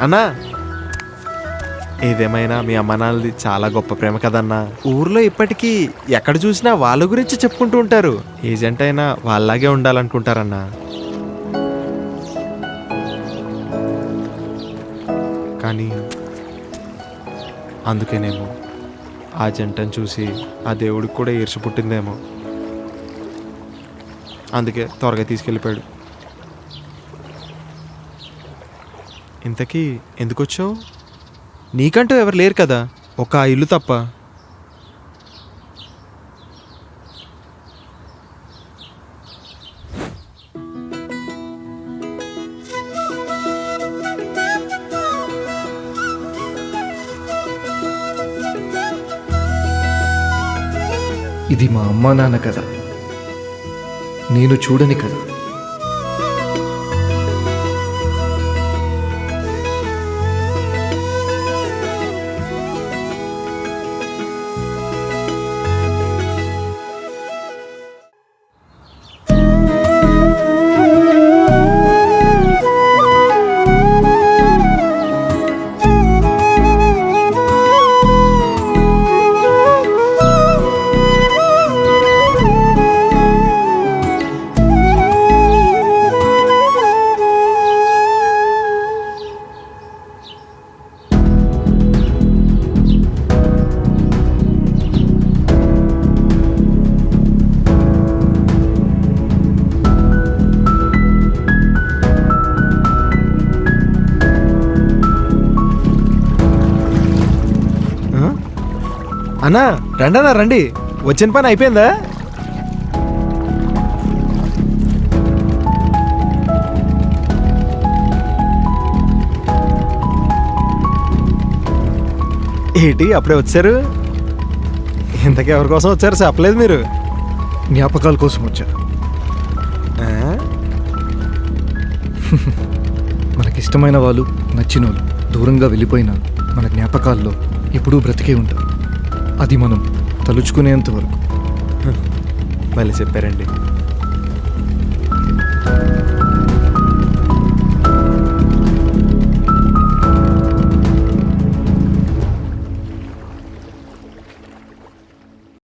అన్నా, ఏదేమైనా మీ అమ్మ నాన్నది చాలా గొప్ప ప్రేమ కదన్నా. ఊర్లో ఇప్పటికీ ఎక్కడ చూసినా వాళ్ళ గురించి చెప్పుకుంటూ ఉంటారు. ఏజెంట్ అయినా వాళ్ళలాగే ఉండాలనుకుంటారన్నా. కానీ అందుకేనేమో ఆ జంటను చూసి ఆ దేవుడికి కూడా ఈర్ష పుట్టిందేమో. అందుకే త్వరగా తీసుకెళ్ళిపోయాడు. ఇంతకీ ఎందుకు వచ్చావు? నీకంటూ ఎవరు లేరు కదా, ఒక ఆ ఇల్లు తప్ప. ఇది మా అమ్మా నాన్న కదా, నేను చూడని కదా. అన్నా రండి అన్నా, రండి. వచ్చిన పని అయిపోయిందా? ఏంటి అప్పుడే వచ్చారు? ఇంతకీ ఎవరి కోసం వచ్చారు చెప్పలేదు మీరు? జ్ఞాపకాల కోసం వచ్చా. ఆ? మనకిష్టమైన వాళ్ళు, నచ్చిన వాళ్ళు దూరంగా వెళ్ళిపోయినా మన జ్ఞాపకాల్లో ఎప్పుడూ బ్రతికే ఉంటారు. అది మనం తలుచుకునేంత వరకు. మళ్ళీ చెప్పారండి.